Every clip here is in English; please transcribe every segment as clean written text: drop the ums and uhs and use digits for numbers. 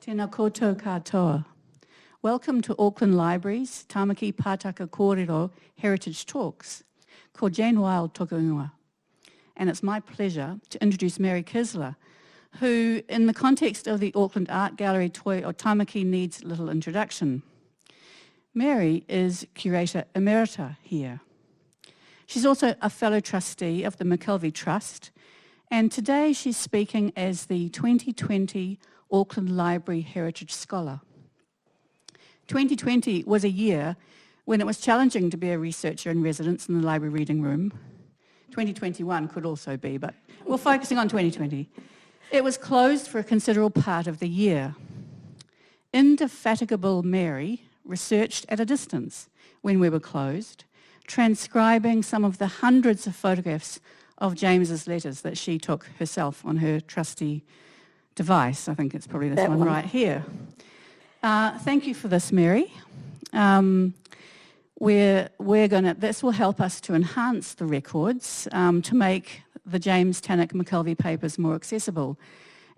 Tēnā koutou katoa. Welcome to Auckland Libraries Tamaki Pātaka Kōrero Heritage Talks, ko Jane Wild tōku ingoa. And it's my pleasure to introduce Mary Kisler, who, in the context of the Auckland Art Gallery Toi o Tamaki, needs little introduction. Mary is Curator Emerita here. She's also a fellow trustee of the Mackelvie Trust, and today she's speaking as the 2020 Auckland Library Heritage Scholar. 2020 was a year when it was challenging to be a researcher in residence in the library reading room. 2021 could also be, but we're focusing on 2020. It was closed for a considerable part of the year. Indefatigable Mary researched at a distance when we were closed, transcribing some of the hundreds of photographs of James's letters that she took herself on her trusty device. I think it's probably this one right here. Thank you for this, Mary. This will help us to enhance the records, to make the James Tannock Mackelvie papers more accessible.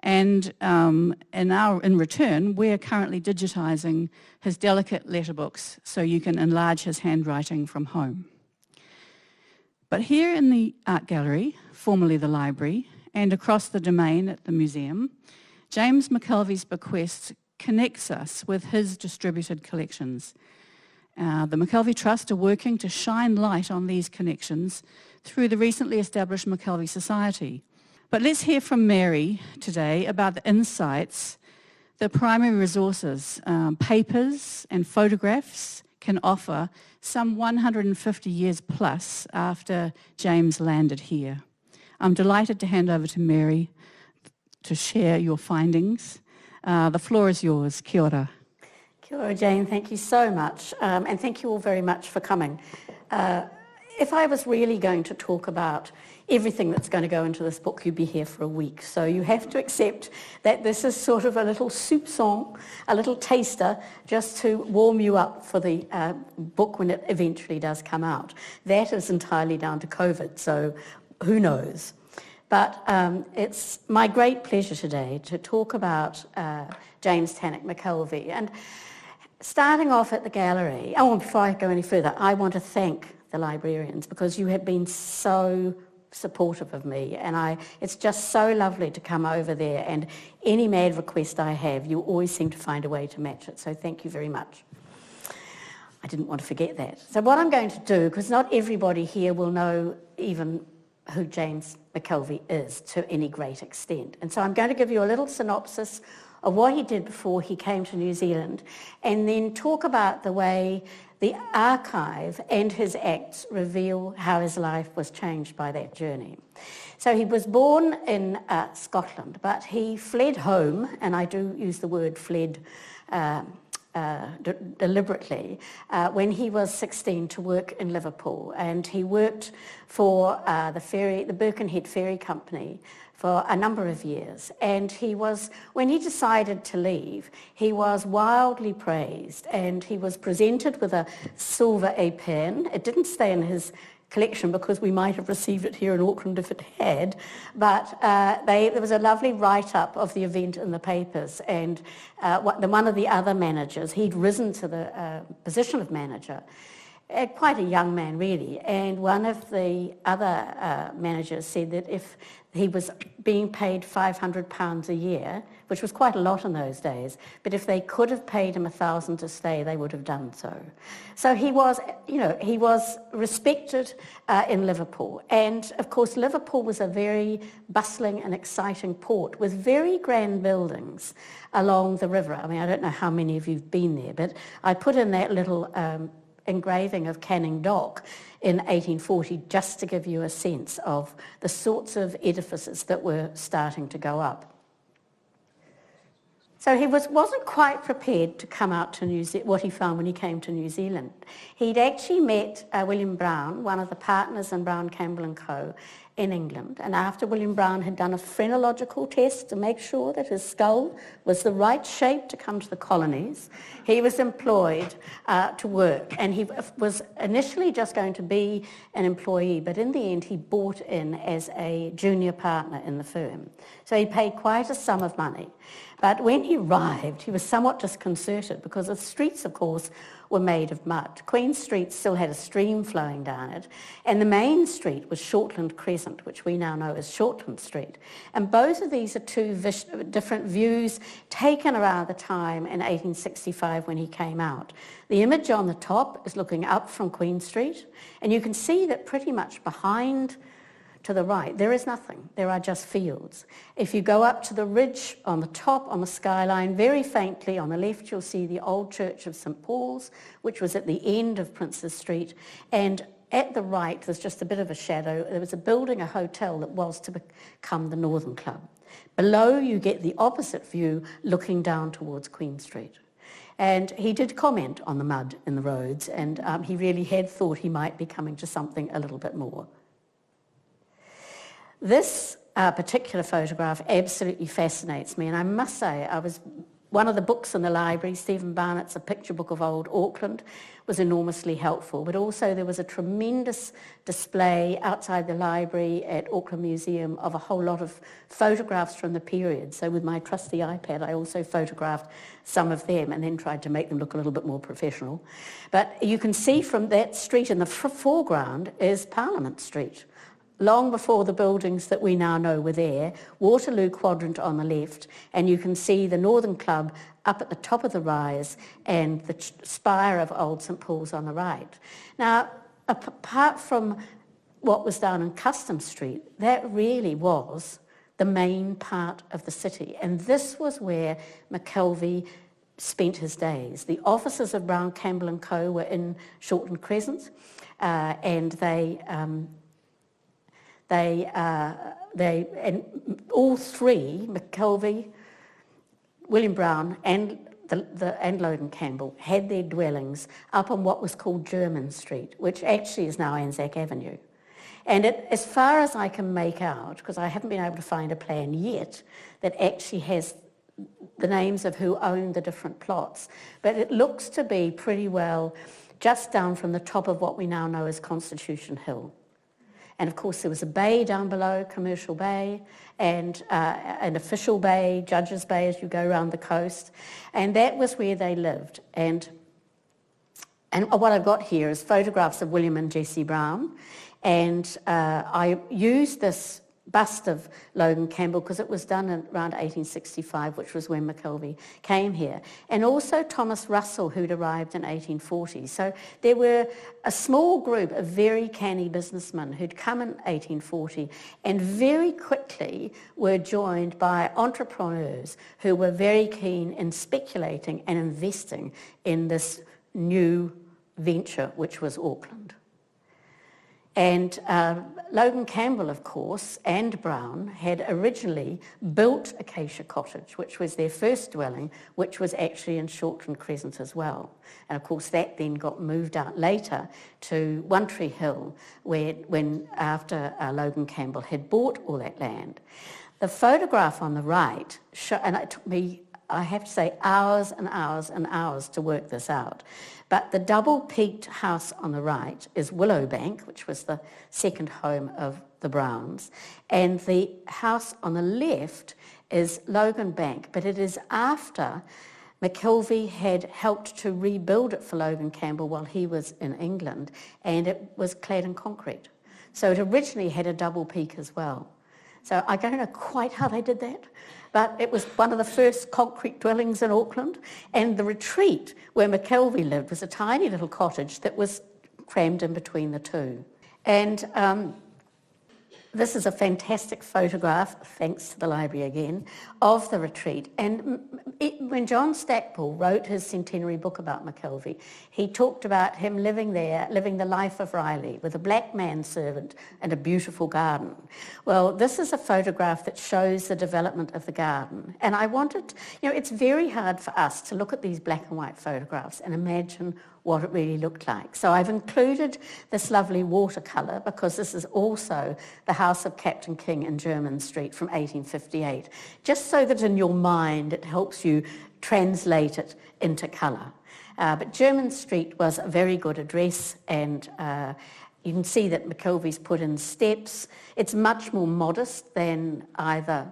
And in return, we're currently digitising his delicate letterbooks so you can enlarge his handwriting from home. But here in the Art Gallery, formerly the library, and across the domain at the museum, James Mackelvie's bequest connects us with his distributed collections. The Mackelvie Trust are working to shine light on these connections through the recently established Mackelvie Society. But let's hear from Mary today about the insights the primary resources, papers and photographs can offer some 150 years plus after James landed here. I'm delighted to hand over to Mary to share your findings. The floor is yours. Kia ora. Kia ora, Jane. Thank you so much. And thank you all very much for coming. If I was really going to talk about everything that's going to go into this book, you'd be here for a week. So you have to accept that this is sort of a little soupçon, a little taster, just to warm you up for the book when it eventually does come out. That is entirely down to COVID, so who knows. But it's my great pleasure today to talk about James Tannock Mackelvie. And starting off at the gallery, before I go any further, I want to thank the librarians because you have been so supportive of me, and it's just so lovely to come over there, and any mad request I have, you always seem to find a way to match it, so thank you very much. I didn't want to forget that. So what I'm going to do, because not everybody here will know even who James Mackelvie is to any great extent, and so I'm going to give you a little synopsis of what he did before he came to New Zealand, and then talk about the way the archive and his acts reveal how his life was changed by that journey. So he was born in Scotland, but he fled home, and I do use the word fled deliberately, when he was 16 to work in Liverpool. And he worked for the Birkenhead Ferry Company for a number of years, and when he decided to leave, he was wildly praised, and he was presented with a silver pen. It didn't stay in his collection because we might have received it here in Auckland if it had, but there was a lovely write-up of the event in the papers, and one of the other managers, he'd risen to the position of manager, quite a young man really, and one of the other managers said that if he was being paid £500 a year, which was quite a lot in those days, but if they could have paid him $1,000 to stay, they would have done so. So he was respected in Liverpool. And of course, Liverpool was a very bustling and exciting port with very grand buildings along the river. I mean, I don't know how many of you have been there, but I put in that little engraving of Canning Dock in 1840 just to give you a sense of the sorts of edifices that were starting to go up. So he wasn't quite prepared to come out to New Zealand, what he found when he came to New Zealand. He'd actually met William Brown, one of the partners in Brown, Campbell Co, in England, and after William Brown had done a phrenological test to make sure that his skull was the right shape to come to the colonies, he was employed to work, and he was initially just going to be an employee, but in the end he bought in as a junior partner in the firm. So he paid quite a sum of money. But when he arrived, he was somewhat disconcerted because the streets, of course, were made of mud. Queen Street still had a stream flowing down it, and the main street was Shortland Crescent, which we now know as Shortland Street. And both of these are two different views taken around the time in 1865 when he came out. The image on the top is looking up from Queen Street, and you can see that pretty much behind to the right, there is nothing. There are just fields. If you go up to the ridge on the top, on the skyline, very faintly on the left, you'll see the old church of St. Paul's, which was at the end of Princes Street. And at the right, there's just a bit of a shadow. There was a building, a hotel, that was to become the Northern Club. Below, you get the opposite view looking down towards Queen Street. And he did comment on the mud in the roads, and he really had thought he might be coming to something a little bit more. This particular photograph absolutely fascinates me, and I must say, one of the books in the library, Stephen Barnett's A Picture Book of Old Auckland, was enormously helpful, but also there was a tremendous display outside the library at Auckland Museum of a whole lot of photographs from the period. So with my trusty iPad, I also photographed some of them and then tried to make them look a little bit more professional. But you can see from that street in the foreground is Parliament Street. Long before the buildings that we now know were there, Waterloo Quadrant on the left, and you can see the Northern Club up at the top of the rise and the spire of Old St. Paul's on the right. Now, apart from what was down in Custom Street, that really was the main part of the city, and this was where Mackelvie spent his days. The offices of Brown, Campbell Co were in Shortland Crescent, and and all three, Mackelvie, William Brown and Logan Campbell, had their dwellings up on what was called German Street, which actually is now Anzac Avenue. And as far as I can make out, because I haven't been able to find a plan yet that actually has the names of who owned the different plots, but it looks to be pretty well just down from the top of what we now know as Constitution Hill. And of course there was a bay down below, Commercial Bay, and an official bay, Judges Bay, as you go around the coast. And that was where they lived. And what I've got here is photographs of William and Jessie Brown. And I used this bust of Logan Campbell because it was done around 1865, which was when Mackelvie came here, and also Thomas Russell, who'd arrived in 1840. So there were a small group of very canny businessmen who'd come in 1840 and very quickly were joined by entrepreneurs who were very keen in speculating and investing in this new venture, which was Auckland. And Logan Campbell, of course, and Brown had originally built Acacia Cottage, which was their first dwelling, which was actually in Shortland Crescent as well. And of course that then got moved out later to One Tree Hill, after Logan Campbell had bought all that land. The photograph on the right, and it took me, I have to say, hours and hours and hours to work this out. But the double-peaked house on the right is Willowbank, which was the second home of the Browns. And the house on the left is Logan Bank, but it is after Mackelvie had helped to rebuild it for Logan Campbell while he was in England, and it was clad in concrete. So it originally had a double peak as well. So I don't know quite how they did that, but it was one of the first concrete dwellings in Auckland, and the retreat where Mackelvie lived was a tiny little cottage that was crammed in between the two. And this is a fantastic photograph, thanks to the library again, of the retreat. And when John Stackpole wrote his centenary book about Mackelvie, he talked about him living there, living the life of Riley, with a black manservant and a beautiful garden. Well, this is a photograph that shows the development of the garden. And I wanted, it's very hard for us to look at these black and white photographs and imagine what it really looked like. So I've included this lovely watercolour because this is also the house of Captain King in Jermyn Street from 1858, just so that in your mind it helps you translate it into colour. But Jermyn Street was a very good address, and you can see that Mackelvie's put in steps. It's much more modest than either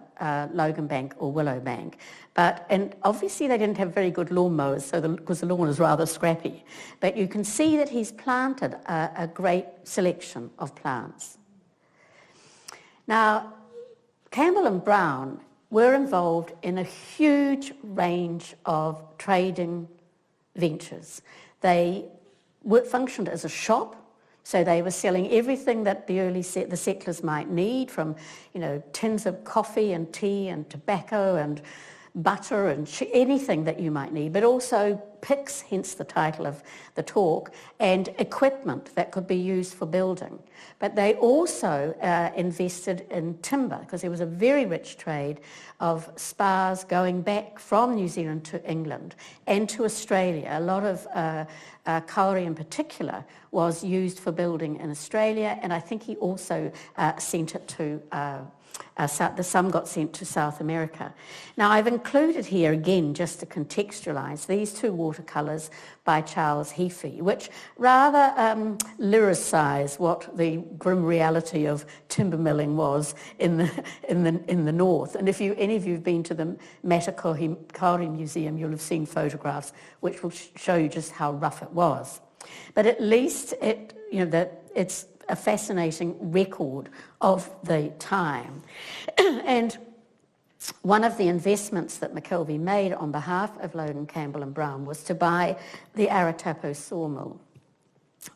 Logan Bank or Willow Bank. And obviously they didn't have very good lawnmowers because the lawn is rather scrappy. But you can see that he's planted a great selection of plants. Now, Campbell and Brown were involved in a huge range of trading ventures. They functioned as a shop. So they were selling everything that the settlers might need, from tins of coffee and tea and tobacco and butter and anything that you might need, but also picks, hence the title of the talk, and equipment that could be used for building. But they also invested in timber, because there was a very rich trade of spars going back from New Zealand to England and to Australia. A lot of kauri in particular was used for building in Australia, and I think he also sent it to some got sent to South America. Now I've included here again, just to contextualise, these two watercolours by Charles Heafy, which rather lyricise what the grim reality of timber milling was in the north. And if any of you have been to the Matakauri Museum, you'll have seen photographs which will show you just how rough it was. But at least it's a fascinating record of the time. And one of the investments that Mackelvie made on behalf of Logan Campbell and Brown was to buy the Aratapo sawmill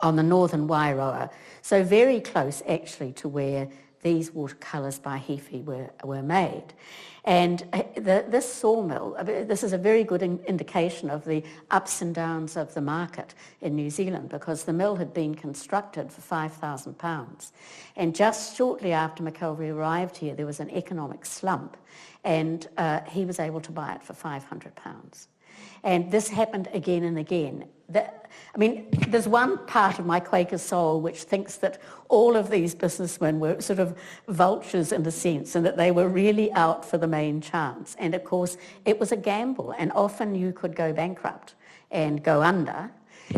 on the northern Wairoa, so very close actually to where these watercolours by Heafy were made. And this sawmill, this is a very good indication of the ups and downs of the market in New Zealand, because the mill had been constructed for £5,000. And just shortly after Mackelvie arrived here, there was an economic slump, and he was able to buy it for £500. And this happened again and again. There's one part of my Quaker soul which thinks that all of these businessmen were sort of vultures in a sense, and that they were really out for the main chance. And of course, it was a gamble, and often you could go bankrupt and go under.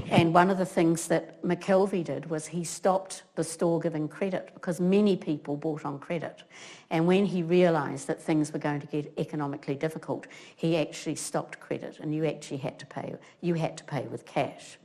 And one of the things that Mackelvie did was he stopped the store giving credit, because many people bought on credit. And when he realised that things were going to get economically difficult, he actually stopped credit, and you actually had to pay with cash.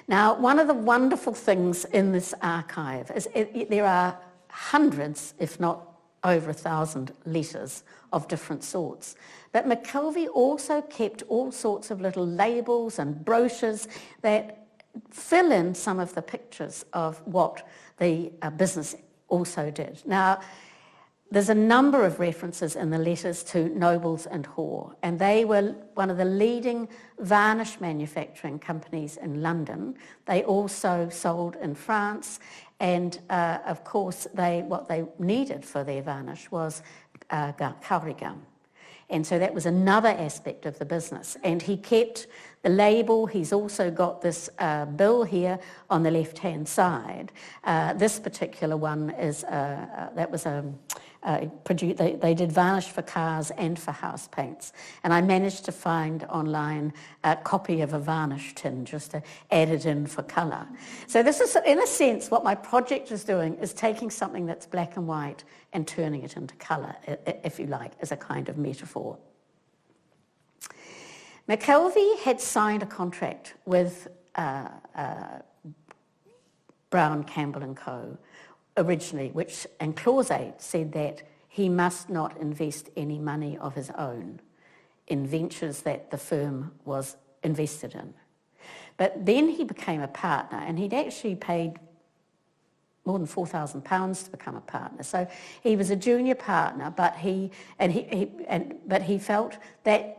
Now, one of the wonderful things in this archive is there are hundreds, if not over 1,000 letters of different sorts. But Mackelvie also kept all sorts of little labels and brochures that fill in some of the pictures of what the business also did. Now, there's a number of references in the letters to Nobles and Hoare, and they were one of the leading varnish manufacturing companies in London. They also sold in France, and of course what they needed for their varnish was kauri gum. And so that was another aspect of the business. And he kept the label. He's also got this bill here on the left-hand side. This particular one is, they did varnish for cars and for house paints. And I managed to find online a copy of a varnish tin just to add it in for colour. So this is, in a sense, what my project is doing, is taking something that's black and white and turning it into colour, if you like, as a kind of metaphor. Mackelvie had signed a contract with Brown, Campbell Co. originally, and Clause 8 said that he must not invest any money of his own in ventures that the firm was invested in. But then he became a partner, and he'd actually paid more than £4,000 to become a partner. So he was a junior partner, but he felt that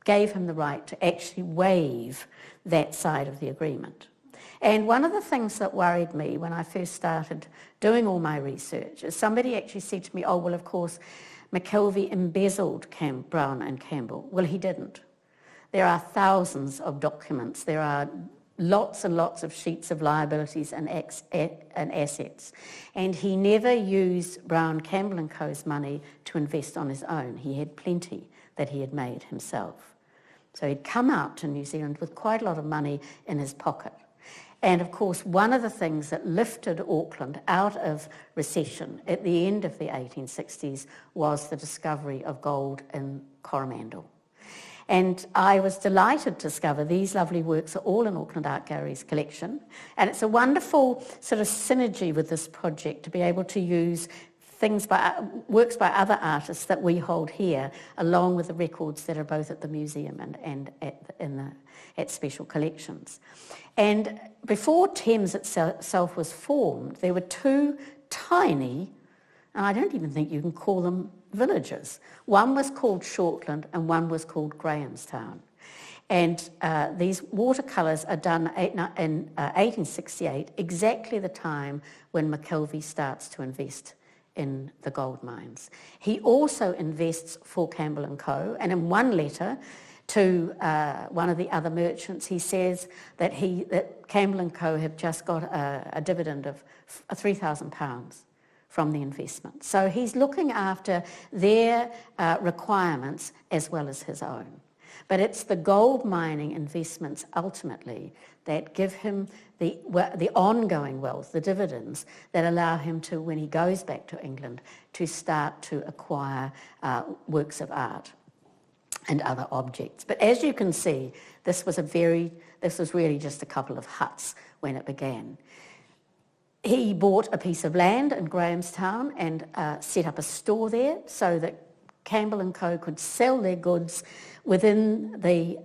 gave him the right to actually waive that side of the agreement. And one of the things that worried me when I first started doing all my research is somebody actually said to me, oh, well, of course, Mackelvie embezzled Brown and Campbell. Well, he didn't. There are thousands of documents. There are lots and lots of sheets of liabilities and assets. And he never used Brown, Campbell and Co.'s money to invest on his own. He had plenty that he had made himself. So he'd come out to New Zealand with quite a lot of money in his pocket. And of course, one of the things that lifted Auckland out of recession at the end of the 1860s was the discovery of gold in Coromandel. And I was delighted to discover these lovely works are all in Auckland Art Gallery's collection. And it's a wonderful sort of synergy with this project to be able to use works by other artists that we hold here, along with the records that are both at the museum and at special collections. And before Thames itself was formed, there were two tiny, and I don't even think you can call them villages. One was called Shortland and one was called Grahamstown. And these watercolours are done in 1868, exactly the time when Mackelvie starts to invest in the gold mines. He also invests for Campbell Co. And in one letter to one of the other merchants, he says that Campbell Co. have just got a dividend of £3,000 from the investment. So he's looking after their requirements as well as his own. But it's the gold mining investments ultimately that give him the ongoing wealth, the dividends, that allow him to, when he goes back to England, to start to acquire works of art and other objects. But as you can see, this was really just a couple of huts when it began. He bought a piece of land in Grahamstown and set up a store there so that Campbell Co. could sell their goods within the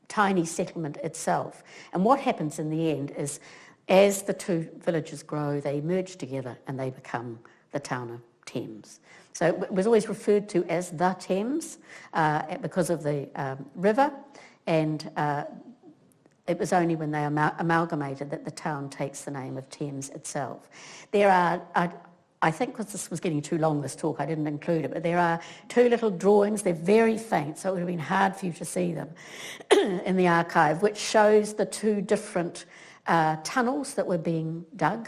tiny settlement itself. And what happens in the end is, as the two villages grow, they merge together and they become the town of Thames. So it was always referred to as the Thames because of the river, and it was only when they amalgamated that the town takes the name of Thames itself. There are, I think because this was getting too long, this talk, I didn't include it, but there are two little drawings. They're very faint, so it would have been hard for you to see them in the archive, which shows the two different tunnels that were being dug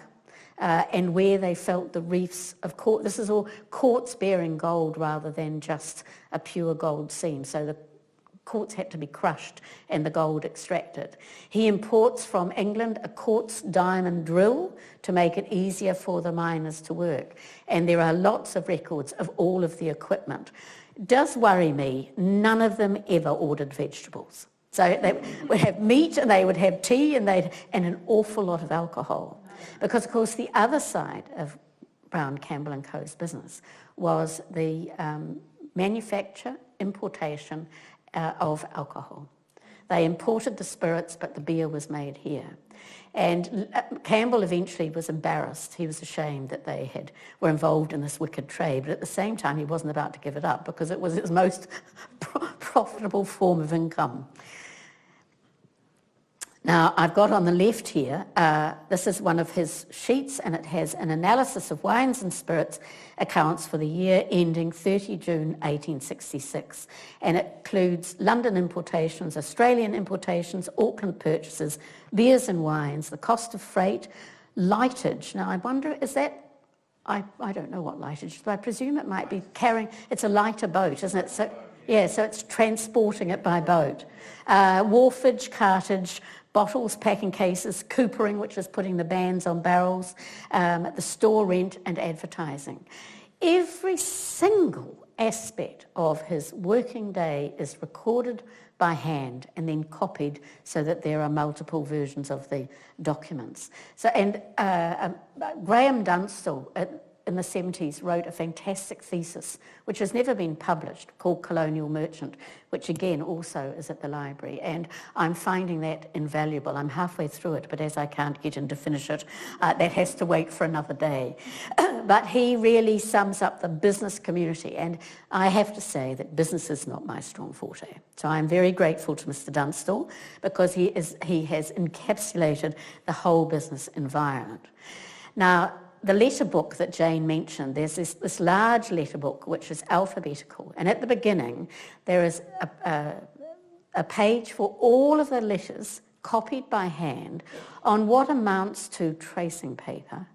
and where they felt the reefs of quartz. This is all quartz bearing gold rather than just a pure gold seam. So the quartz had to be crushed and the gold extracted. He imports from England a quartz diamond drill to make it easier for the miners to work. And there are lots of records of all of the equipment. It does worry me, none of them ever ordered vegetables. So they would have meat and they would have tea and an awful lot of alcohol. Because of course the other side of Brown, Campbell and Co.'s business was the manufacture, importation of alcohol. They imported the spirits, but the beer was made here. And Campbell eventually was embarrassed. He was ashamed that they were involved in this wicked trade, but at the same time he wasn't about to give it up because it was his most profitable form of income. Now, I've got on the left here, this is one of his sheets, and it has an analysis of wines and spirits accounts for the year ending 30 June 1866. And it includes London importations, Australian importations, Auckland purchases, beers and wines, the cost of freight, lightage. Now, I wonder, is that, I don't know what lightage is, but I presume it might be carrying, it's a lighter boat, isn't it? So, yeah, so it's transporting it by boat. Wharfage, cartage, bottles, packing cases, coopering, which is putting the bands on barrels, the store rent and advertising. Every single aspect of his working day is recorded by hand and then copied so that there are multiple versions of the documents. So, and Graham Dunstall in the 70s wrote a fantastic thesis which has never been published called Colonial Merchant, which again also is at the library, and I'm finding that invaluable. I'm halfway through it, but as I can't get in to finish it, that has to wait for another day. but he really sums up the business community, and I have to say that business is not my strong forte. So I'm very grateful to Mr. Dunstall because he has encapsulated the whole business environment. Now, the letter book that Jane mentioned, there's this large letter book which is alphabetical, and at the beginning there is a page for all of the letters copied by hand on what amounts to tracing paper,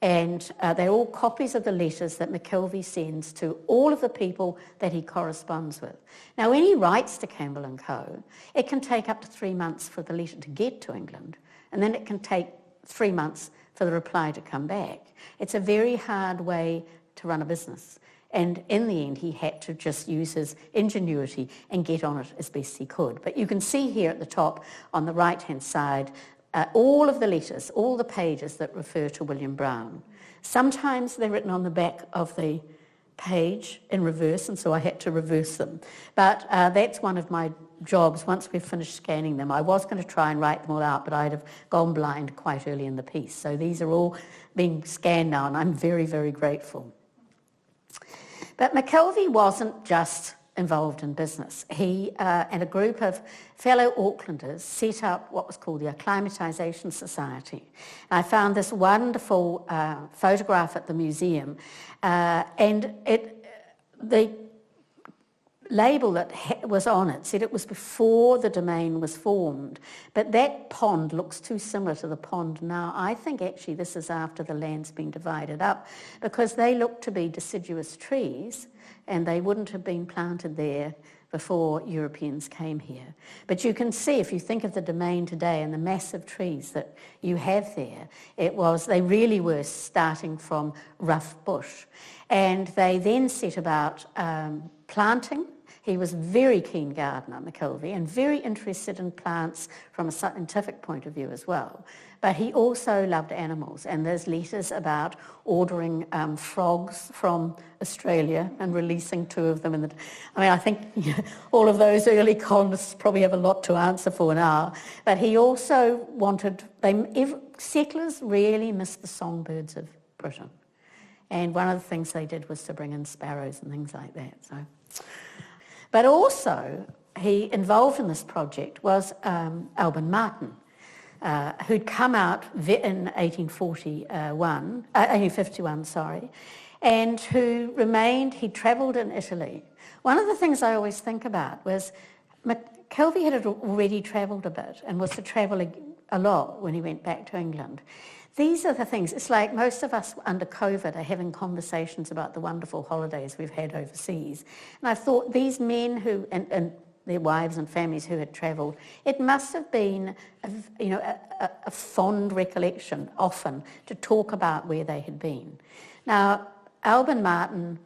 and they're all copies of the letters that Mackelvie sends to all of the people that he corresponds with. Now, when he writes to Campbell Co, it can take up to 3 months for the letter to get to England, and then it can take 3 months for the reply to come back. It's a very hard way to run a business. And in the end, he had to just use his ingenuity and get on it as best he could. But you can see here at the top, on the right-hand side, all of the letters, all the pages that refer to William Brown. Sometimes they're written on the back of the page in reverse, and so I had to reverse them. But that's one of my jobs once we've finished scanning them. I was going to try and write them all out, but I'd have gone blind quite early in the piece. So these are all being scanned now, and I'm very, very grateful. But Mackelvie wasn't just involved in business. He and a group of fellow Aucklanders set up what was called the Acclimatisation Society. And I found this wonderful photograph at the museum, and the label that was on it said it was before the domain was formed, but that pond looks too similar to the pond now. I think actually this is after the land's been divided up, because they look to be deciduous trees and they wouldn't have been planted there before Europeans came here. But you can see, if you think of the domain today and the massive trees that you have there, they really were starting from rough bush. And they then set about planting. He was a very keen gardener, Mackelvie, and very interested in plants from a scientific point of view as well. But he also loved animals, and there's letters about ordering frogs from Australia and releasing 2 of them. I think all of those early colonists probably have a lot to answer for now. But he also settlers really missed the songbirds of Britain. And one of the things they did was to bring in sparrows and things like that. But also, he involved in this project was Alban Martin, who'd come out in 1851, and who remained. He travelled in Italy. One of the things I always think about was Mackelvie had already travelled a bit and was to travel a lot when he went back to England. These are the things. It's like most of us under COVID are having conversations about the wonderful holidays we've had overseas. And I thought these men who, and their wives and families who had travelled, it must have been a fond recollection often to talk about where they had been. Now, Alban Martin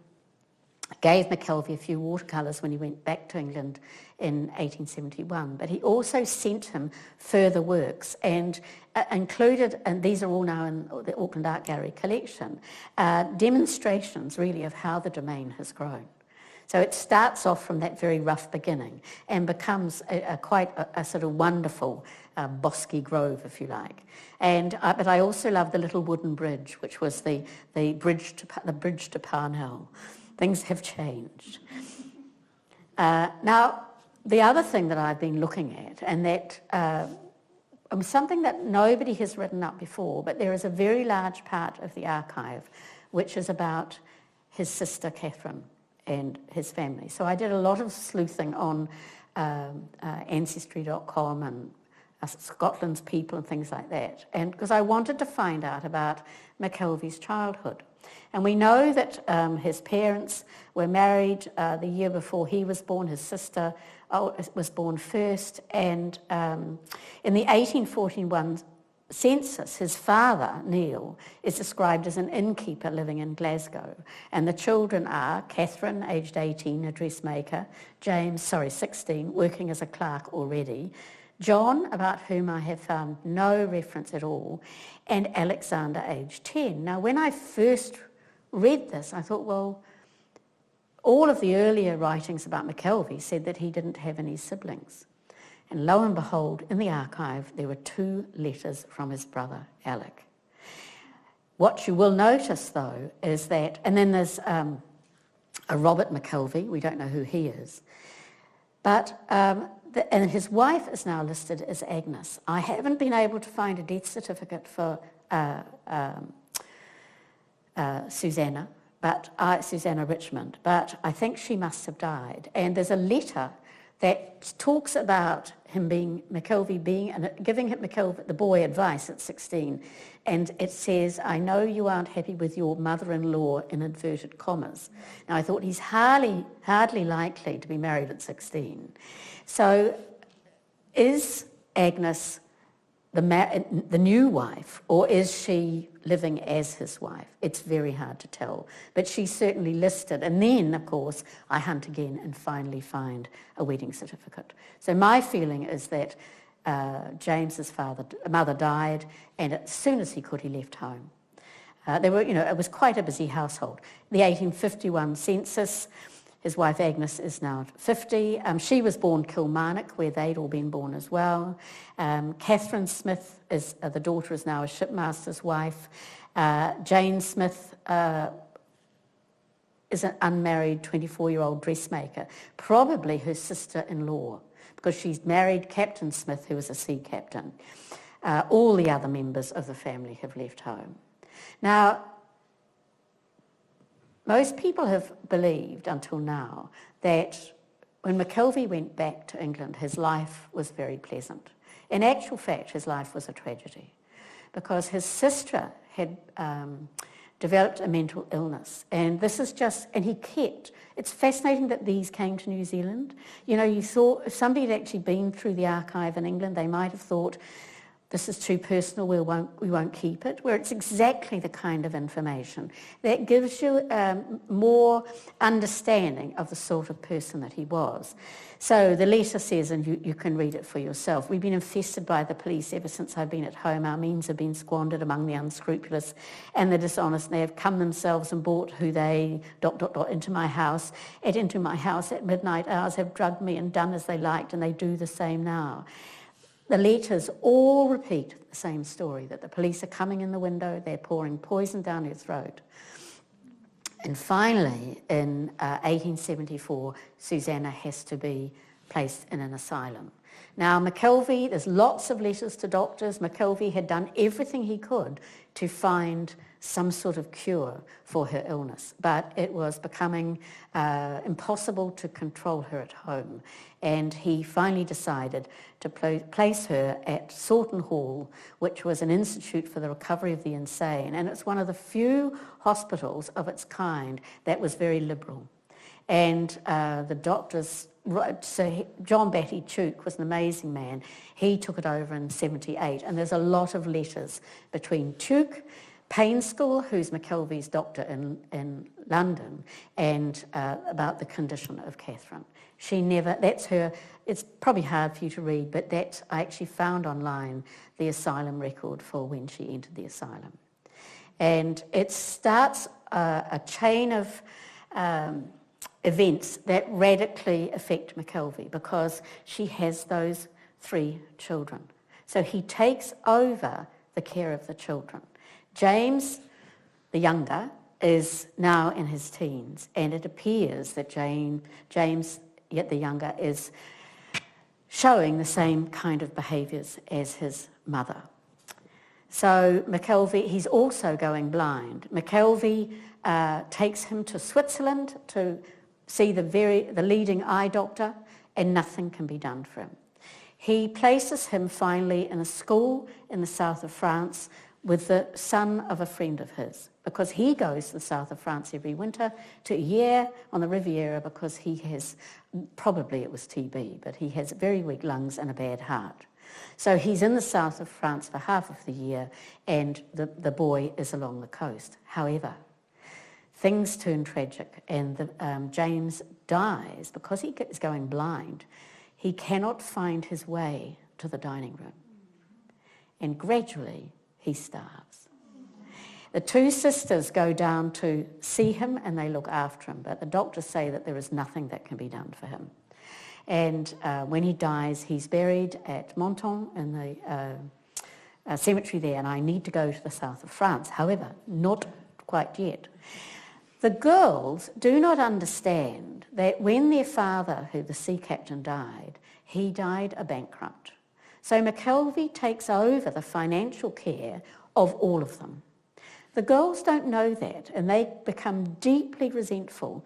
gave Mackelvie a few watercolours when he went back to England in 1871, but he also sent him further works and included, and these are all now in the Auckland Art Gallery collection, demonstrations really of how the domain has grown. So it starts off from that very rough beginning and becomes quite a sort of wonderful bosky grove, if you like. But I also love the little wooden bridge, which was the bridge to Parnell. Things have changed. Now, the other thing that I've been looking at, and that something that nobody has written up before, but there is a very large part of the archive which is about his sister Catherine and his family. So I did a lot of sleuthing on Ancestry.com and Scotland's People and things like that, and because I wanted to find out about Mackelvie's childhood. And we know that his parents were married the year before he was born. His sister was born first, and in the 1841 census, his father, Neil, is described as an innkeeper living in Glasgow. And the children are Catherine, aged 18, a dressmaker, James, 16, working as a clerk already, John, about whom I have found no reference at all, and Alexander, aged 10. Now, when I first read this, I thought, well, all of the earlier writings about Mackelvie said that he didn't have any siblings. And lo and behold, in the archive, there were 2 letters from his brother, Alec. What you will notice, though, is that, and then there's a Robert Mackelvie, we don't know who he is, but, and his wife is now listed as Agnes. I haven't been able to find a death certificate for Susanna Richmond, but I think she must have died. And there's a letter that talks about him being, Mackelvie being, and giving the boy advice at 16. And it says, I know you aren't happy with your mother-in-law, in inverted commas. Now, I thought he's hardly likely to be married at 16. So is Agnes the new wife, or is she living as his wife? It's very hard to tell, but she's certainly listed. And then, of course, I hunt again and finally find a wedding certificate. So my feeling is that James's mother died, and as soon as he could, he left home. It was quite a busy household. The 1851 census. His wife Agnes is now 50. She was born Kilmarnock, where they'd all been born as well. Catherine Smith, the daughter, is now a shipmaster's wife. Jane Smith is an unmarried 24-year-old dressmaker, probably her sister-in-law, because she's married Captain Smith, who was a sea captain. All the other members of the family have left home. Now, most people have believed until now that when Mackelvie went back to England, his life was very pleasant. In actual fact, his life was a tragedy, because his sister had developed a mental illness, and it's fascinating that these came to New Zealand. You thought if somebody had actually been through the archive in England, they might have thought, this is too personal, we won't keep it, where it's exactly the kind of information that gives you more understanding of the sort of person that he was. So the letter says, and you can read it for yourself, we've been infested by the police ever since I've been at home. Our means have been squandered among the unscrupulous and the dishonest. They have come themselves and brought who they ... into my house at midnight hours, have drugged me and done as they liked, and they do the same now. The letters all repeat the same story, that the police are coming in the window, they're pouring poison down her throat. And finally, in 1874, Susanna has to be placed in an asylum. Now, Mackelvie, there's lots of letters to doctors. Mackelvie had done everything he could to find some sort of cure for her illness, but it was becoming impossible to control her at home. And he finally decided to place her at Sawton Hall, which was an institute for the recovery of the insane. And it's one of the few hospitals of its kind that was very liberal. And the doctors, so John Batty Tuke was an amazing man. He took it over in 78, and there's a lot of letters between Tuke, Painskull, who's Mackelvie's doctor in London, and about the condition of Catherine. That's her, it's probably hard for you to read, but I actually found online the asylum record for when she entered the asylum. And it starts a chain of events that radically affect Mackelvie, because she has those 3 children. So he takes over the care of the children. James, the younger, is now in his teens, and it appears that James, yet the younger, is showing the same kind of behaviours as his mother. So Mackelvie, he's also going blind. Mackelvie takes him to Switzerland to see the leading eye doctor, and nothing can be done for him. He places him finally in a school in the south of France with the son of a friend of his, because he goes to the south of France every winter to Hyères on the Riviera, because he has, probably it was TB, but he has very weak lungs and a bad heart. So he's in the south of France for half of the year, and the boy is along the coast. However, things turn tragic, and James dies because he is going blind. He cannot find his way to the dining room, and gradually he starves. The 2 sisters go down to see him, and they look after him, but the doctors say that there is nothing that can be done for him. And when he dies, he's buried at Menton in cemetery there, and I need to go to the south of France. However, not quite yet. The girls do not understand that when their father, who the sea captain, died, he died a bankrupt. So Mackelvie takes over the financial care of all of them. The girls don't know that, and they become deeply resentful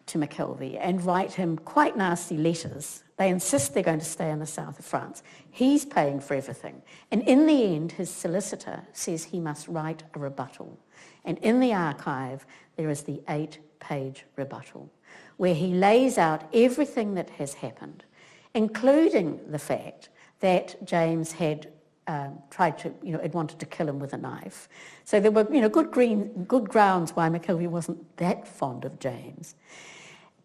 to Mackelvie and write him quite nasty letters. They insist they're going to stay in the south of France. He's paying for everything. And in the end, his solicitor says he must write a rebuttal. And in the archive, there is the 8-page rebuttal, where he lays out everything that has happened, including the fact that James had tried to, had wanted to kill him with a knife. So there were, good grounds why Mackelvie wasn't that fond of James.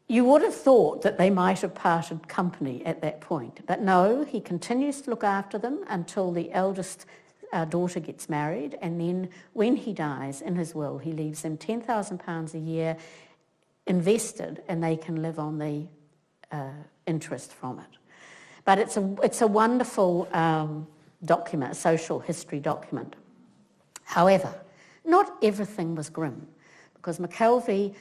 You would have thought that they might have parted company at that point, but no, he continues to look after them until the eldest daughter gets married, and then when he dies, in his will, he leaves them £10,000 a year invested, and they can live on the interest from it. But it's a wonderful document, a social history document. However, not everything was grim, because Mackelvie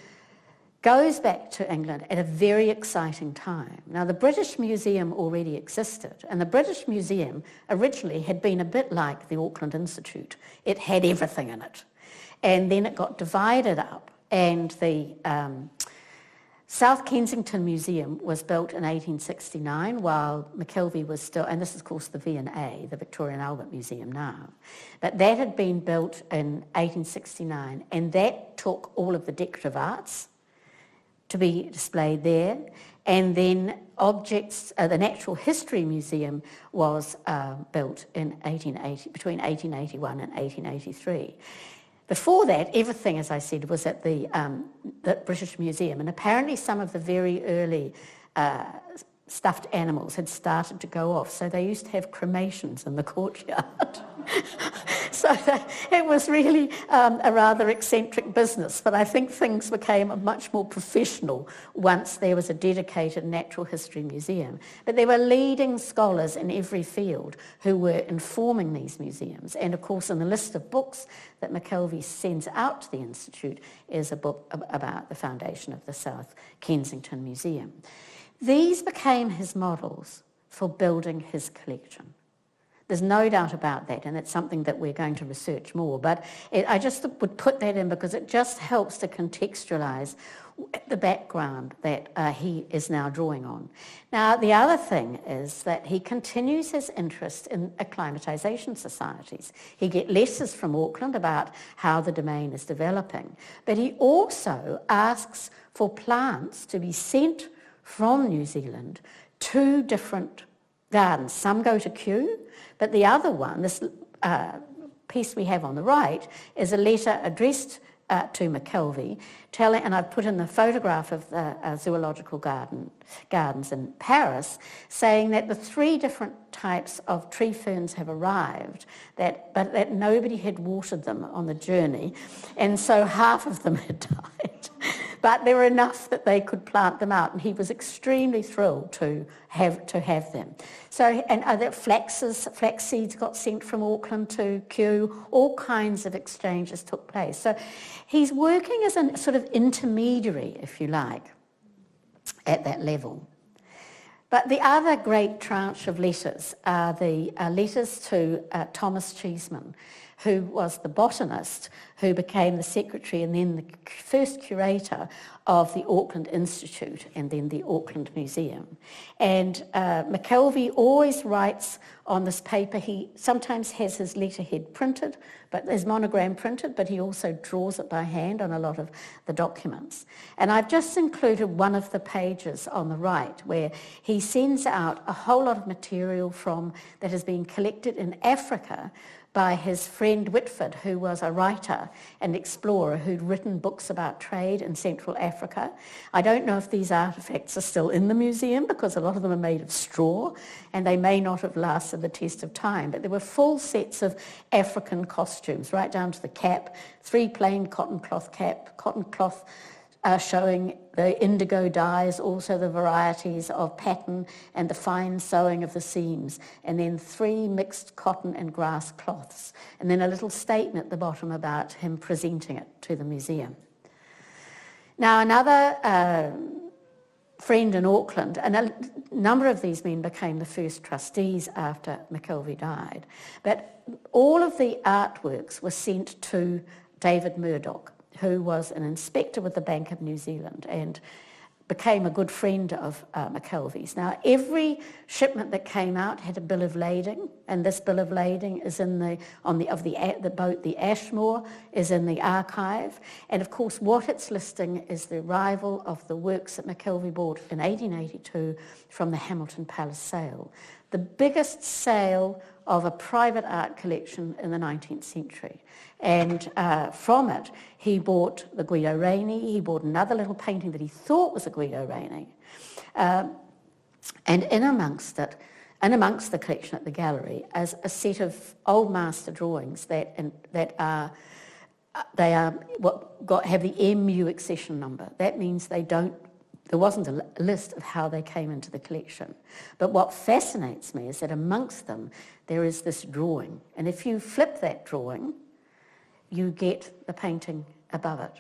goes back to England at a very exciting time. Now, the British Museum already existed, and the British Museum originally had been a bit like the Auckland Institute. It had everything in it. And then it got divided up, and the South Kensington Museum was built in 1869 while Mackelvie was still, and this is of course the V&A, the Victoria and Albert Museum now, but that had been built in 1869, and that took all of the decorative arts to be displayed there, and then objects, the Natural History Museum was built in between 1881 and 1883. Before that, everything, as I said, was at the British Museum, and apparently some of the very early stuffed animals had started to go off, so they used to have cremations in the courtyard. So it was really a rather eccentric business, but I think things became much more professional once there was a dedicated natural history museum. But there were leading scholars in every field who were informing these museums, and of course in the list of books that Mackelvie sends out to the Institute is a book about the foundation of the South Kensington Museum. These became his models for building his collection. There's no doubt about that, and it's something that we're going to research more, but I just would put that in because it just helps to contextualise the background that he is now drawing on. Now, the other thing is that he continues his interest in acclimatisation societies. He gets letters from Auckland about how the domain is developing, but he also asks for plants to be sent from New Zealand to different gardens. Some go to Kew, but the other one, this piece we have on the right, is a letter addressed to Mackelvie, and I've put in the photograph of the zoological gardens in Paris, saying that the 3 different types of tree ferns have arrived, but that nobody had watered them on the journey, and so half of them had died. But there were enough that they could plant them out, and he was extremely thrilled to have them. So, and other flax seeds got sent from Auckland to Kew. All kinds of exchanges took place. So he's working as a sort of intermediary, if you like, at that level. But the other great tranche of letters are the letters to Thomas Cheeseman, who was the botanist who became the secretary and then the first curator of the Auckland Institute and then the Auckland Museum. And Mackelvie always writes on this paper. He sometimes has his letterhead printed, but his monogram printed, but he also draws it by hand on a lot of the documents. And I've just included one of the pages on the right where he sends out a whole lot of material that has been collected in Africa by his friend Whitford, who was a writer and explorer who'd written books about trade in Central Africa. I don't know if these artefacts are still in the museum because a lot of them are made of straw and they may not have lasted the test of time, but there were full sets of African costumes right down to the cap, 3 plain cotton cloth showing the indigo dyes, also the varieties of pattern and the fine sewing of the seams, and then 3 mixed cotton and grass cloths, and then a little statement at the bottom about him presenting it to the museum. Now, another friend in Auckland, and a number of these men became the first trustees after Mackelvie died, but all of the artworks were sent to David Murdoch, who was an inspector with the Bank of New Zealand and became a good friend of Mackelvie's. Now, every shipment that came out had a bill of lading, and this bill of lading is in the boat, the Ashmore, is in the archive. And of course, what it's listing is the arrival of the works that Mackelvie bought in 1882 from the Hamilton Palace sale, the biggest sale of a private art collection in the 19th century. And from it, he bought the Guido Reni, he bought another little painting that he thought was a Guido Reni. And in amongst the collection at the gallery, as a set of old master drawings that have the MU accession number. That means there wasn't a list of how they came into the collection. But what fascinates me is that amongst them, there is this drawing. And if you flip that drawing, you get the painting above it.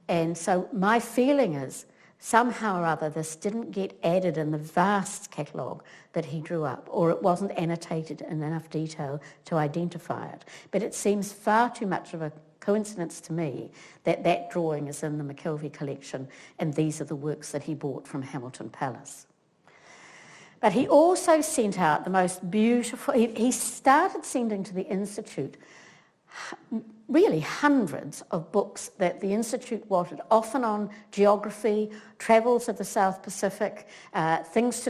And so my feeling is, somehow or other, this didn't get added in the vast catalogue that he drew up, or it wasn't annotated in enough detail to identify it. But it seems far too much of a coincidence to me that drawing is in the Mackelvie collection, and these are the works that he bought from Hamilton Palace. But he also sent out the most beautiful, he started sending to the Institute really hundreds of books that the Institute wanted, often on geography, travels of the South Pacific, books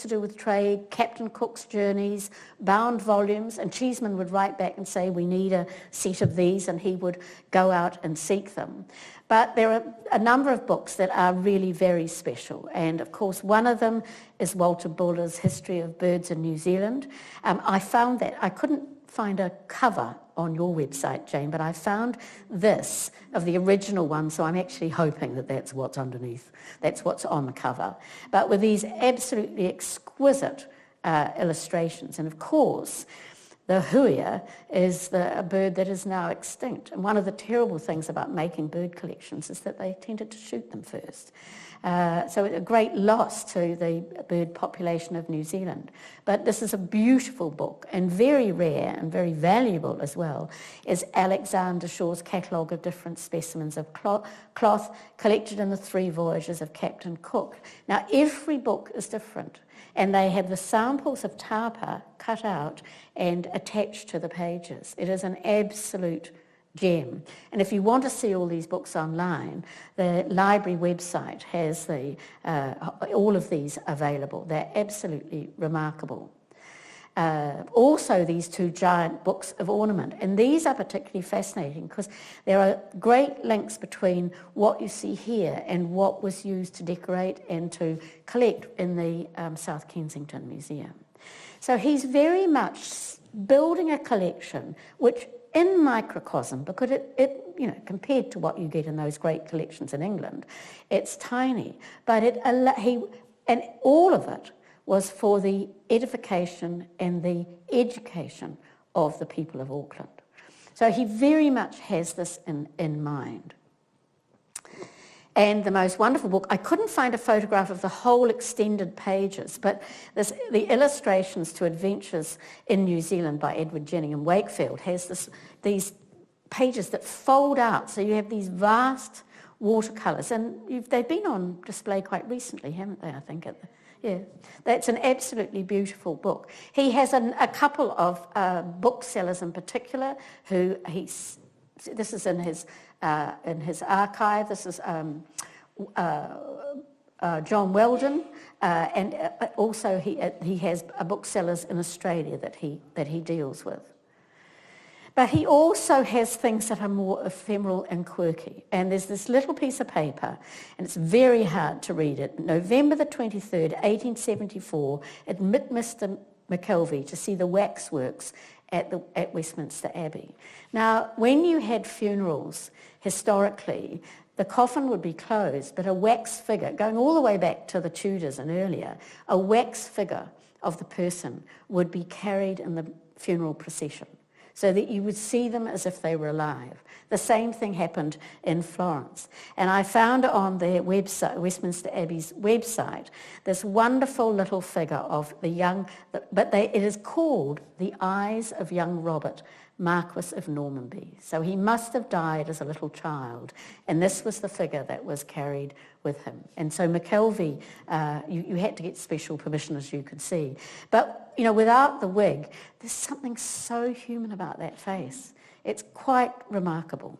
to do with trade, Captain Cook's journeys, bound volumes, and Cheeseman would write back and say, we need a set of these, and he would go out and seek them. But there are a number of books that are really very special, and of course one of them is Walter Buller's History of Birds in New Zealand. I found that, I couldn't find a cover on your website, Jane, but I found this of the original one, so I'm actually hoping that that's what's underneath, that's what's on the cover. But with these absolutely exquisite illustrations, and of course, the huia is a bird that is now extinct. And one of the terrible things about making bird collections is that they tended to shoot them first. So it's a great loss to the bird population of New Zealand. But this is a beautiful book, and very rare and very valuable as well is Alexander Shaw's catalogue of different specimens of cloth collected in the 3 voyages of Captain Cook. Now, every book is different, and they have the samples of tapa cut out and attached to the pages. It is an absolute gem. And if you want to see all these books online, the library website has all of these available. They're absolutely remarkable. Also, these 2 giant books of ornament, and these are particularly fascinating because there are great links between what you see here and what was used to decorate and to collect in the South Kensington Museum. So he's very much building a collection which, in microcosm, because it compared to what you get in those great collections in England, it's tiny, but and all of it was for the edification and the education of the people of Auckland. So he very much has this in mind. And the most wonderful book, I couldn't find a photograph of the whole extended pages, but the Illustrations to Adventures in New Zealand by Edward Jenningham Wakefield has these pages that fold out, so you have these vast watercolours, and they've been on display quite recently, haven't they, I think? Yeah, that's an absolutely beautiful book. He has a couple of booksellers in particular who this is in his archive. This is John Weldon, and also he has booksellers in Australia that he deals with. But he also has things that are more ephemeral and quirky. And there's this little piece of paper, and it's very hard to read it. November the 23rd, 1874, at Mr. Mackelvie to see the waxworks at Westminster Abbey. Now, when you had funerals, historically, the coffin would be closed, but a wax figure, going all the way back to the Tudors and earlier, a wax figure of the person would be carried in the funeral procession, so that you would see them as if they were alive. The same thing happened in Florence. And I found on their website, Westminster Abbey's website, this wonderful little figure of the young, it is called the Eyes of Young Robert, Marquis of Normanby. So he must have died as a little child, and this was the figure that was carried with him. And so Mackelvie, you had to get special permission, as you could see. But, you know, without the wig, there's something so human about that face. It's quite remarkable.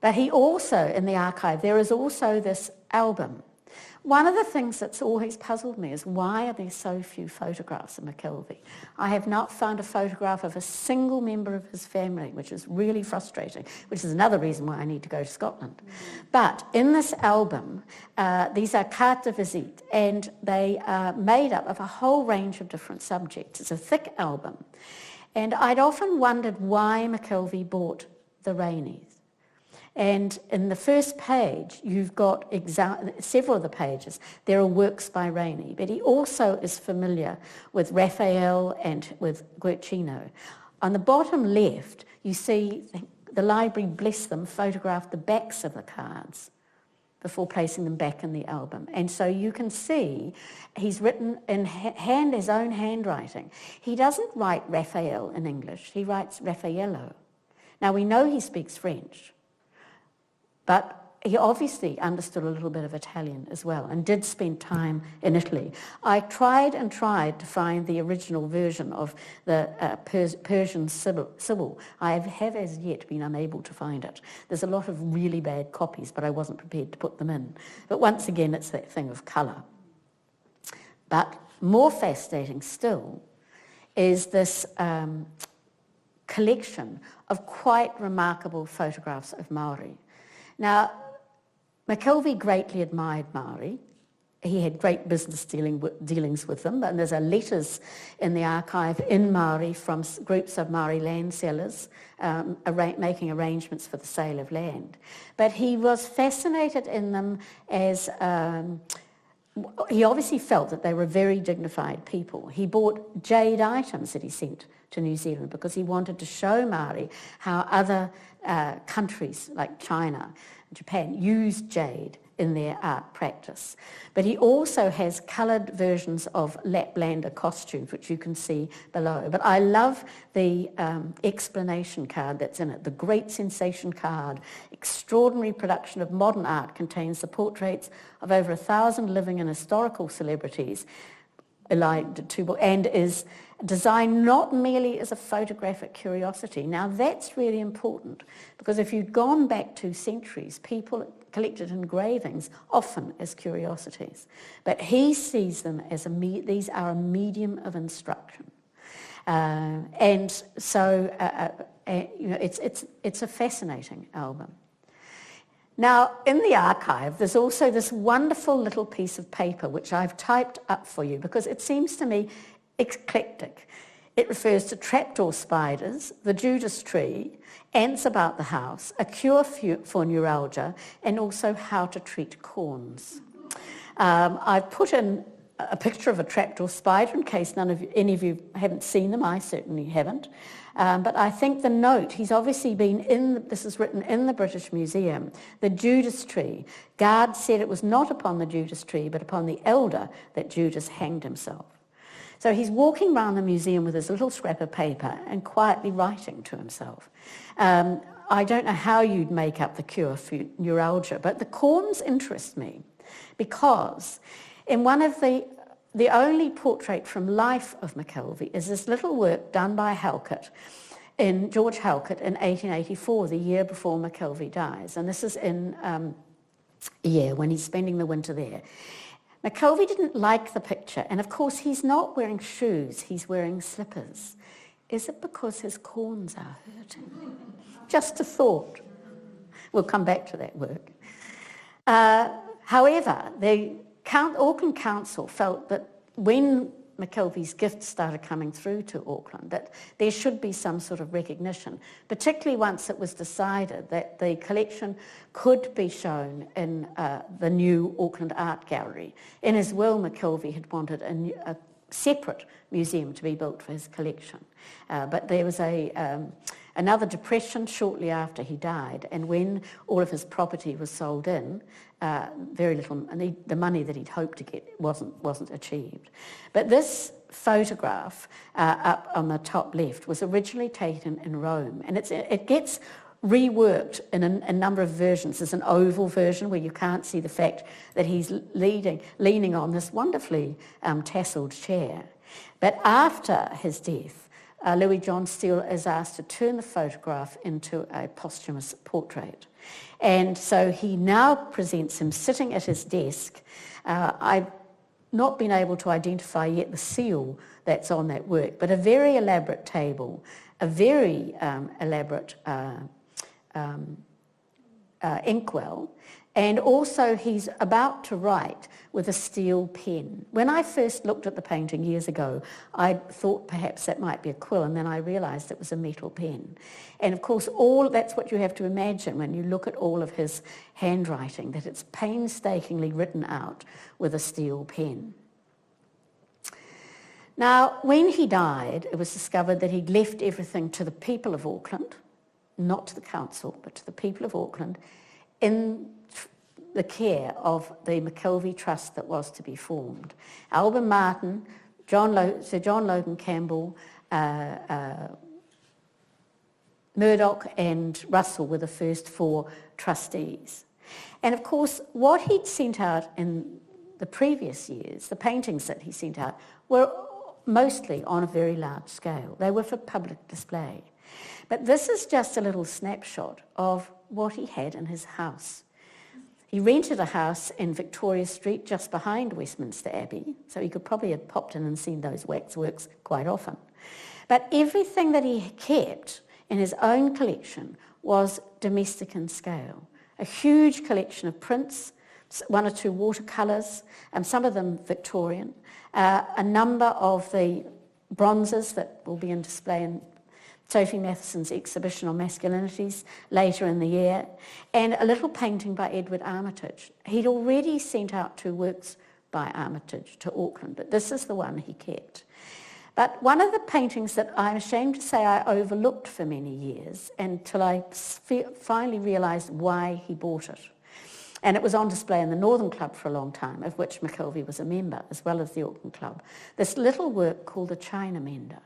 But he also, in the archive, there is also this album. One of the things that's always puzzled me is, why are there so few photographs of Mackelvie? I have not found a photograph of a single member of his family, which is really frustrating, which is another reason why I need to go to Scotland. But in this album, these are cartes de visite, and they are made up of a whole range of different subjects. It's a thick album. And I'd often wondered why Mackelvie bought the Rainies. And in the first page, you've got several of the pages. There are works by Rainey, but he also is familiar with Raphael and with Guercino. On the bottom left, you see the library, bless them, photographed the backs of the cards before placing them back in the album. And so you can see he's written in his own handwriting. He doesn't write Raphael in English, he writes Raffaello. Now we know he speaks French, but he obviously understood a little bit of Italian as well and did spend time in Italy. I tried to find the original version of the Persian Sibyl. I have as yet been unable to find it. There's a lot of really bad copies, but I wasn't prepared to put them in. But once again, it's that thing of colour. But more fascinating still is this collection of quite remarkable photographs of Maori. Now, Mackelvie greatly admired Maori. He had great business dealings with them, and there's letters in the archive in Maori from groups of Maori land sellers making arrangements for the sale of land. But he was fascinated in them as he obviously felt that they were very dignified people. He bought jade items that he sent to New Zealand because he wanted to show Maori how other countries like China and Japan used jade in their art practice. But he also has coloured versions of Laplander costumes, which you can see below. But I love the explanation card that's in it, the Great Sensation card. Extraordinary production of modern art contains the portraits of over 1,000 living and historical celebrities, and is designed not merely as a photographic curiosity. Now that's really important, because if you'd gone back 2 centuries, people collected engravings often as curiosities. But he sees them as these are a medium of instruction. And so it's a fascinating album. Now, in the archive, there's also this wonderful little piece of paper which I've typed up for you because it seems to me eclectic. It refers to trapdoor spiders, the Judas tree, ants about the house, a cure for neuralgia, and also how to treat corns. I've put in a picture of a trapdoor spider in case any of you haven't seen them. I certainly haven't. But I think the note, he's obviously been this is written in the British Museum, the Judas tree. Guards said it was not upon the Judas tree, but upon the elder that Judas hanged himself. So he's walking around the museum with his little scrap of paper and quietly writing to himself. I don't know how you'd make up the cure for neuralgia, but the corns interest me because in one of the only portrait from life of Mackelvie is this little work done by George Halkett in 1884, the year before Mackelvie dies. And this is in when he's spending the winter there. Mackelvie didn't like the picture, and of course he's not wearing shoes, he's wearing slippers. Is it because his corns are hurting? Just a thought. We'll come back to that work. However, the Auckland Council felt that when Mackelvie's gifts started coming through to Auckland, that there should be some sort of recognition, particularly once it was decided that the collection could be shown in the new Auckland Art Gallery. In his will, Mackelvie had wanted a separate museum to be built for his collection. But there was another depression shortly after he died, and when all of his property was sold in, very little, and the money that he'd hoped to get wasn't achieved. But this photograph up on the top left was originally taken in Rome, and it gets reworked in a number of versions. There's an oval version where you can't see the fact that he's leaning on this wonderfully tasseled chair. But after his death, Louis John Steele is asked to turn the photograph into a posthumous portrait. And so he now presents him sitting at his desk. I've not been able to identify yet the seal that's on that work, but a very elaborate table, a very elaborate inkwell, and also he's about to write with a steel pen. When I first looked at the painting years ago, I thought perhaps that might be a quill, and then I realised it was a metal pen. And of course, that's what you have to imagine when you look at all of his handwriting, that it's painstakingly written out with a steel pen. Now, when he died, it was discovered that he'd left everything to the people of Auckland, not to the council, but to the people of Auckland, in the care of the Mackelvie Trust that was to be formed. Alban Martin, Sir John Logan Campbell, Murdoch and Russell were the first 4 trustees. And of course, what he'd sent out in the previous years, the paintings that he sent out, were mostly on a very large scale. They were for public display. But this is just a little snapshot of what he had in his house. He rented a house in Victoria Street just behind Westminster Abbey, so he could probably have popped in and seen those waxworks quite often. But everything that he kept in his own collection was domestic in scale. A huge collection of prints, 1 or 2 watercolours, some of them Victorian, a number of the bronzes that will be in display in Sophie Matheson's exhibition on masculinities later in the year, and a little painting by Edward Armitage. He'd already sent out 2 works by Armitage to Auckland, but this is the one he kept. But one of the paintings that I'm ashamed to say I overlooked for many years until I finally realised why he bought it. And it was on display in the Northern Club for a long time, of which Mackelvie was a member, as well as the Auckland Club. This little work called the China Mender.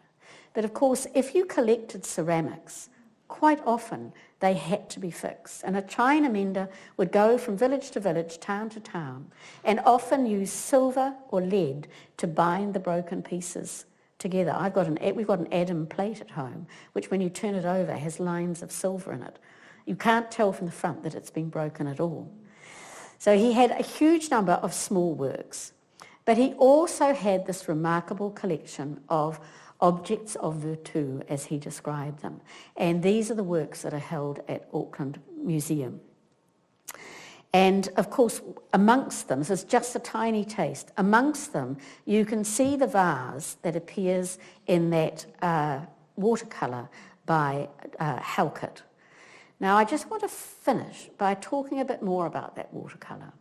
But of course, if you collected ceramics, quite often they had to be fixed. And a China mender would go from village to village, town to town, and often use silver or lead to bind the broken pieces together. We've got an Adam plate at home, which when you turn it over has lines of silver in it. You can't tell from the front that it's been broken at all. So he had a huge number of small works, but he also had this remarkable collection of objects of virtu, as he described them. And these are the works that are held at Auckland Museum. And of course, amongst them, this is just a tiny taste, amongst them you can see the vase that appears in that watercolour by Halkett. Now I just want to finish by talking a bit more about that watercolour.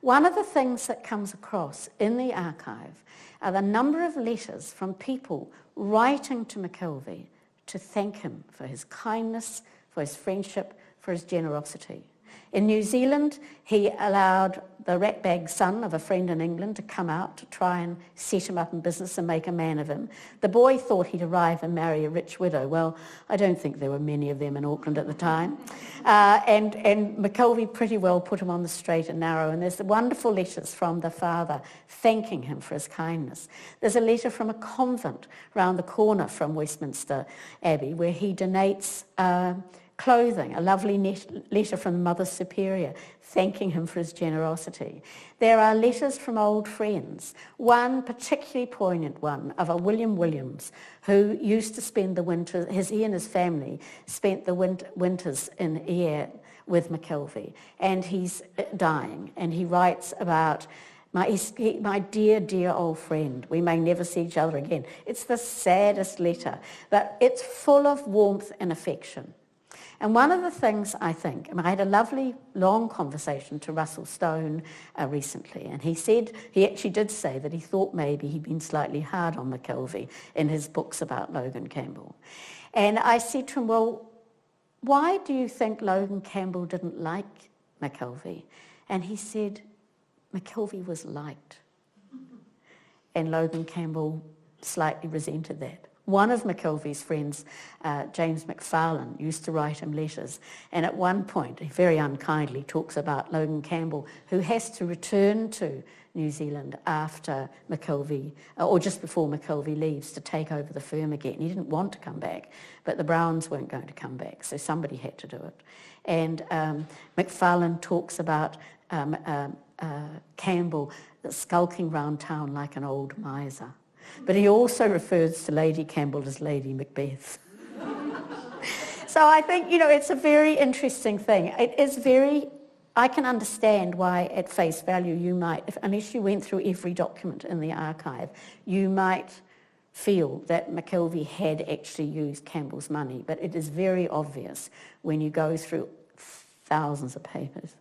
One of the things that comes across in the archive are the number of letters from people writing to Mackelvie to thank him for his kindness, for his friendship, for his generosity. In New Zealand, he allowed the ratbag son of a friend in England to come out to try and set him up in business and make a man of him. The boy thought he'd arrive and marry a rich widow. Well, I don't think there were many of them in Auckland at the time. And Mackelvie pretty well put him on the straight and narrow. And there's the wonderful letters from the father thanking him for his kindness. There's a letter from a convent round the corner from Westminster Abbey where he donates clothing, a lovely letter from the Mother Superior thanking him for his generosity. There are letters from old friends, one particularly poignant one of a William Williams who used to spend the winter, he and his family spent the winters in Ayr with Mackelvie, and he's dying, and he writes about My dear, dear old friend, we may never see each other again. It's the saddest letter, but it's full of warmth and affection. And one of the things I think, I had a lovely long conversation to Russell Stone recently, and he actually did say that he thought maybe he'd been slightly hard on Mackelvie in his books about Logan Campbell. And I said to him, well, why do you think Logan Campbell didn't like Mackelvie? And he said, Mackelvie was liked. And Logan Campbell slightly resented that. One of Mackelvie's friends, James McFarlane, used to write him letters, and at one point, he very unkindly talks about Logan Campbell, who has to return to New Zealand after Mackelvie, or just before Mackelvie leaves, to take over the firm again. He didn't want to come back, but the Browns weren't going to come back, so somebody had to do it. And McFarlane talks about Campbell skulking round town like an old miser. But he also refers to Lady Campbell as Lady Macbeth. So I think, it's a very interesting thing. It is I can understand why at face value you might, unless you went through every document in the archive, you might feel that Mackelvie had actually used Campbell's money. But it is very obvious when you go through thousands of papers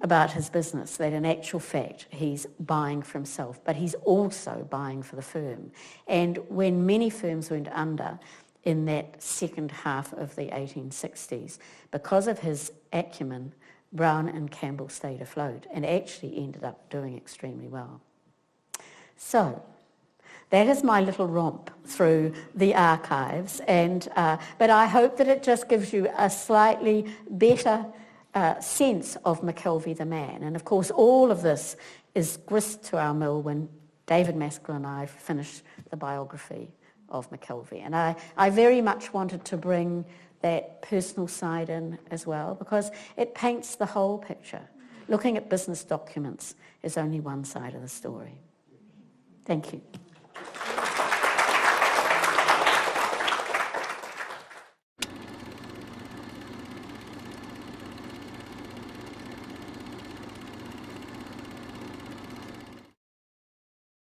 about his business that in actual fact he's buying for himself, but he's also buying for the firm. And when many firms went under in that second half of the 1860s, because of his acumen, Brown and Campbell stayed afloat and actually ended up doing extremely well. So that is my little romp through the archives, and but I hope that it just gives you a slightly better sense of Mackelvie the man. And of course all of this is grist to our mill when David Maskell and I finished the biography of Mackelvie. And I very much wanted to bring that personal side in as well, because it paints the whole picture. Looking at business documents is only one side of the story. Thank you.